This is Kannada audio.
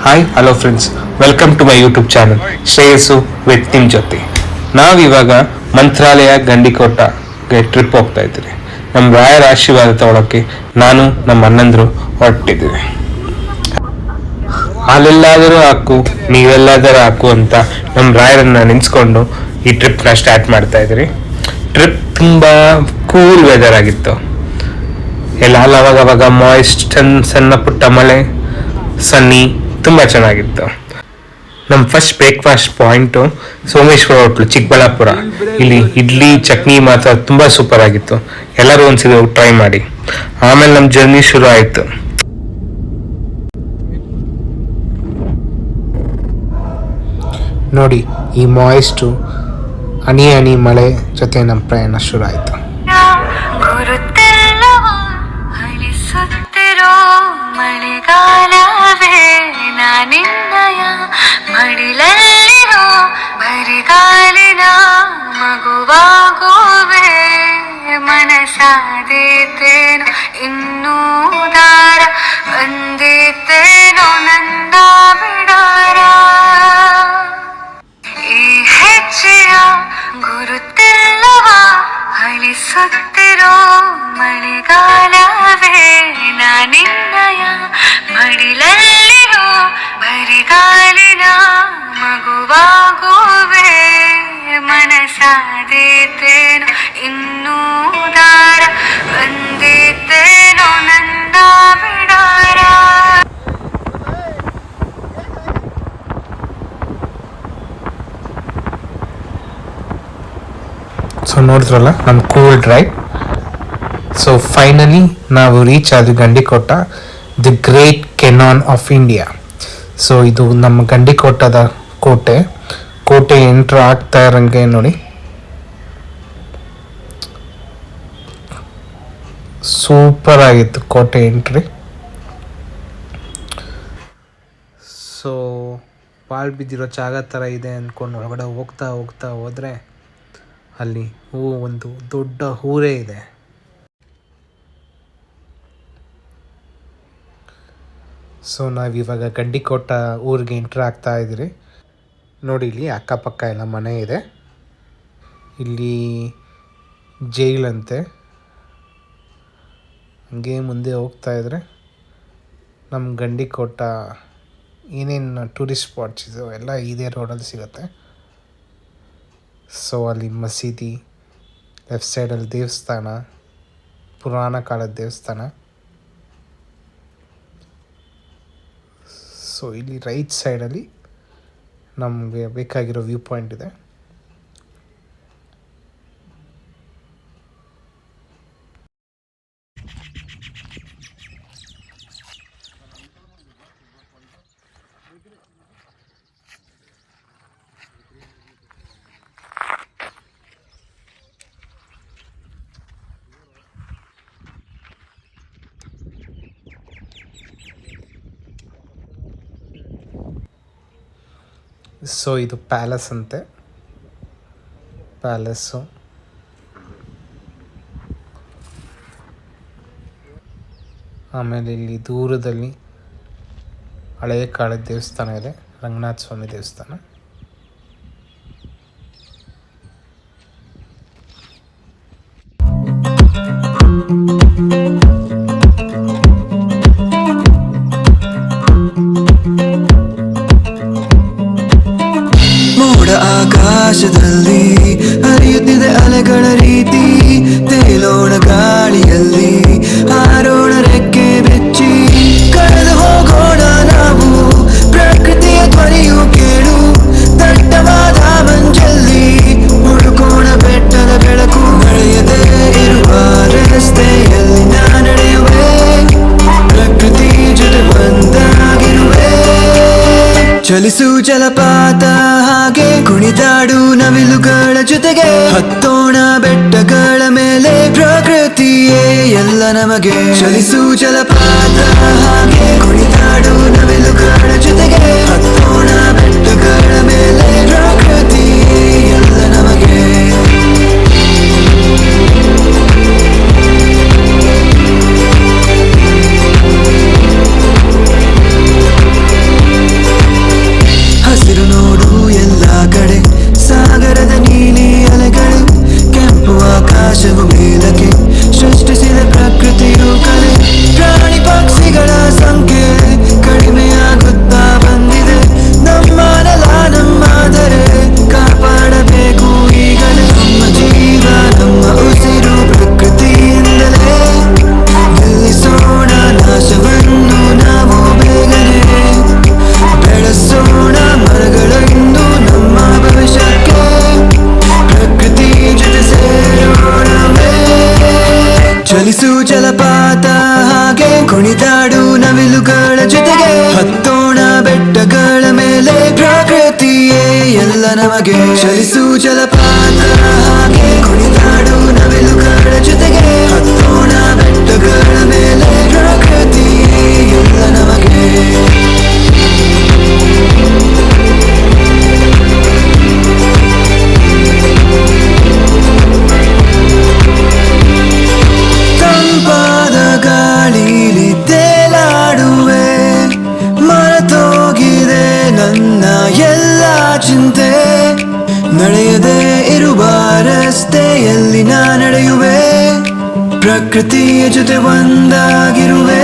Hi hello friends, welcome to my YouTube channel Shreyas with ನಿಮ್ಮ ಜೊತೆ. ನಾವಿವಾಗ ಮಂತ್ರಾಲಯ ಗಂಡಿಕೋಟಗೆ ಟ್ರಿಪ್ ಹೋಗ್ತಾ ಇದ್ದೀವಿ. ನಮ್ಮ ರಾಯರ ಆಶೀರ್ವಾದ ತಗೊಳಕ್ಕೆ ನಾನು ನಮ್ಮ ಅಣ್ಣಂದ್ರು ಹೊರಟಿದ್ದೀವಿ. ಹಾಲೆಲ್ಲಾದರೂ ಹಾಕು ನೀವೆಲ್ಲಾದರೂ ಹಾಕು ಅಂತ ನಮ್ಮ ರಾಯರನ್ನ ನೆನೆಸ್ಕೊಂಡು ಈ ಟ್ರಿಪ್ನ ಸ್ಟಾರ್ಟ್ ಮಾಡ್ತಾ ಇದ್ದೀರಿ. ಟ್ರಿಪ್ ತುಂಬ ಕೂಲ್ ವೆದರ್ ಆಗಿತ್ತು. ಎಲ್ಲ ಅವಾಗವಾಗ ಮಾಯಿಸ್ಟ್ ಸಣ್ಣ ಪುಟ್ಟ ಮಳೆ, ಸನ್ನಿ, ತುಂಬ ಚೆನ್ನಾಗಿತ್ತು. ನಮ್ಮ first breakfast point Someshwara hotel, Chikkaballapur. ಇಲ್ಲಿ ಇಡ್ಲಿ ಚಟ್ನಿ ಮಾತ್ರ ತುಂಬ ಸೂಪರ್ ಆಗಿತ್ತು. ಎಲ್ಲರೂ ಒಂದ್ಸಲ ಟ್ರೈ ಮಾಡಿ. ಆಮೇಲೆ ನಮ್ಮ ಜರ್ನಿ ಶುರು ಆಯಿತು. ನೋಡಿ, ಈ ಮಾಯಿಸ್ಟು ಹನಿ ಹನಿ ಮಳೆ ಜೊತೆ ನಮ್ಮ ಪ್ರಯಾಣ ಶುರು ಆಯಿತು. ಮಳೆಗಾಲವೇ ನಾನಿನ್ನಯ ಮಡಿಲಲ್ಲಿರೋ ಬರಿಗಾಲಿನ ಮಗುವಾಗುವೆ ಮನಸಾದೀತೇನೋ ಇನ್ನೂ ದಾರ ಬಂದಿತ್ತೇನೋ ನನ್ನ ಬಿಡಾರ ಈ ಹೆಜ್ಜೆಯ ಗುರುತಿಲ್ಲವ ಅಳಿಸುತ್ತಿರೋ ಮಳೆಗಾಲವೇ ನಾನಿನ್ನಯ ಮಡಿಲಲ್ಲಿರೋ ಬರಿಗಾಲಿನ ಮಗುವಾಗುವೆ ಮನಸಾದೀತೇನೋ ಇನ್ನೂ ದಾರ ಬಂದಿತ್ತೇನೋ ನನ್ನ ಬಿಡಾರ. ಸೊ ನೋಡಿದ್ರಲ್ಲ ನಮ್ಮ ಕೂಲ್ ಡ್ರೈವ್. ಸೊ ಫೈನಲಿ ನಾವು ರೀಚ್ ಆದ್ವಿ Gandikota, the great canyon of India. So ಇದು ನಮ್ಮ ಗಂಡಿಕೋಟದ ಕೋಟೆ ಎಂಟ್ರ್ ಆಗ್ತಾ ಇರೋಂಗೆ ನೋಡಿ, ಸೂಪರ್ ಆಗಿತ್ತು ಕೋಟೆ ಎಂಟ್ರಿ. ಸೊ ಪಾಳು ಬಿದ್ದಿರೋ ಜಾಗ ಥರ ಇದೆ ಅಂದ್ಕೊಂಡು ಒಳಗಡೆ ಹೋಗ್ತಾ ಹೋದರೆ ಅಲ್ಲಿ ಒಂದು ದೊಡ್ಡ ಊರೇ ಇದೆ. ಸೊ ನಾವಿವಾಗ ಗಂಡಿಕೋಟ ಊರಿಗೆ ಎಂಟ್ರ್ ಆಗ್ತಾ ಇದ್ದೀರಿ. ನೋಡಿ, ಇಲ್ಲಿ ಅಕ್ಕಪಕ್ಕ ಎಲ್ಲ ಮನೆ ಇದೆ. ಇಲ್ಲಿ ಜೈಲಂತೆ. ಹಂಗೆ ಮುಂದೆ ಹೋಗ್ತಾ ಇದ್ರೆ ನಮ್ಮ ಗಂಡಿಕೋಟ ಏನೇನು ಟೂರಿಸ್ಟ್ ಸ್ಪಾಟ್ಸ್ ಇದೋ ಎಲ್ಲ ಇದೇ ರೋಡಲ್ಲಿ ಸಿಗುತ್ತೆ. ಸೊ ಅಲ್ಲಿ ಮಸೀದಿ, ಲೆಫ್ಟ್ ಸೈಡಲ್ಲಿ ದೇವಸ್ಥಾನ, ಪುರಾಣ ಕಾಲದ ದೇವಸ್ಥಾನ. ಸೊ ಇಲ್ಲಿ ರೈಟ್ ಸೈಡಲ್ಲಿ ನಮಗೆ ಬೇಕಾಗಿರೋ ವ್ಯೂ ಪಾಯಿಂಟ್ ಇದೆ. ಸೊ ಇದು ಪ್ಯಾಲೇಸ್ ಅಂತೆ, ಪ್ಯಾಲೇಸ್ಸು. ಆಮೇಲೆ ಇಲ್ಲಿ ದೂರದಲ್ಲಿ ಹಳೆಯ ಕಾಲದ ದೇವಸ್ಥಾನ ಇದೆ, ರಂಗನಾಥ ಸ್ವಾಮಿ ದೇವಸ್ಥಾನ. ಆಕಾಶದಲ್ಲಿ ಹರಿಯುತ್ತಿದೆ ಅಲೆಗಳ ರೀತಿ, ತೇಲೋಣ ಗಾಳಿಯಲ್ಲಿ ಹಾರೋಣ ರೆಕ್ಕೆ ಬೆಚ್ಚಿ, ಕಳೆದು ಹೋಗೋಣ ನಾವು ಪ್ರಕೃತಿಯ ಧ್ವನಿಯು ಕೇಳು, ದಟ್ಟವಾದ ಮಂಜಲ್ಲಿ ಹುಡುಕೋಣ ಬೆಟ್ಟದ ಬೆಳಕು, ನಡೆಯದೇ ಇರುವ ರಸ್ತೆಯಲ್ಲಿ ನಾ ನಡೆಯುವೆ, ಪ್ರಕೃತಿ ಜೊತೆ ಒಂದಾಗಿರುವೆ, ಚಲಿಸು ಜಲಪಾತ ಹಾಗೆ ಕುಣಿದಾಡು ನವಿಲುಗಳ ಜೊತೆಗೆ, ಹತ್ತೋಣ ಬೆಟ್ಟಗಳ ಮೇಲೆ ಪ್ರಕೃತಿಯೇ ಎಲ್ಲ ನಮಗೆ, ಚಲಿಸು ಜಲಪಾತ ಹಾಗೆ ಕುಣಿದಾಡು ನವಿಲುಗಳ ಜೊತೆಗೆ, ಹತ್ತೋಣ ಬೆಟ್ಟಗಳ ಮೇಲೆ ಪ್ರಕೃತಿಯೇ ಎಲ್ಲ ನಮಗೆ. ಚಲಿಸು ಜಲಪಾತ ಹಾಗೆ ಕುಣಿದಾಡು ನವಿಲುಗಳ ಜೊತೆಗೆ ಹತ್ತೋಣ ಬೆಟ್ಟಗಳ ಮೇಲೆ ಪ್ರಕೃತಿಯೇ ಎಲ್ಲ ನಮಗೆ ಚಲಿಸು ಜಲಪಾತ ಹಾಗೆ ಕುಣಿದಾಡು ನವಿಲುಗಳ ಜೊತೆಗೆ ಹತ್ತೋಣ ಬೆಟ್ಟಗಳ ಮೇಲೆ ಪ್ರಕೃತಿಯೇ ಎಲ್ಲ ನಮಗೆ ತಂಪಾದ ಗಾಳಿಲಿ ತೇಲಾಡುವೆ ಮರೆತೋಗಿದೆ ನನ್ನ ಎಲ್ಲ ಚಿಂತೆ ನಡೆಯದೆ ಇರುವ ರಸ್ತೆಯಲ್ಲಿ ನಾ ನಡೆಯುವೆ ಪ್ರಕೃತಿಯ ಜೊತೆ ಒಂದಾಗಿರುವೆ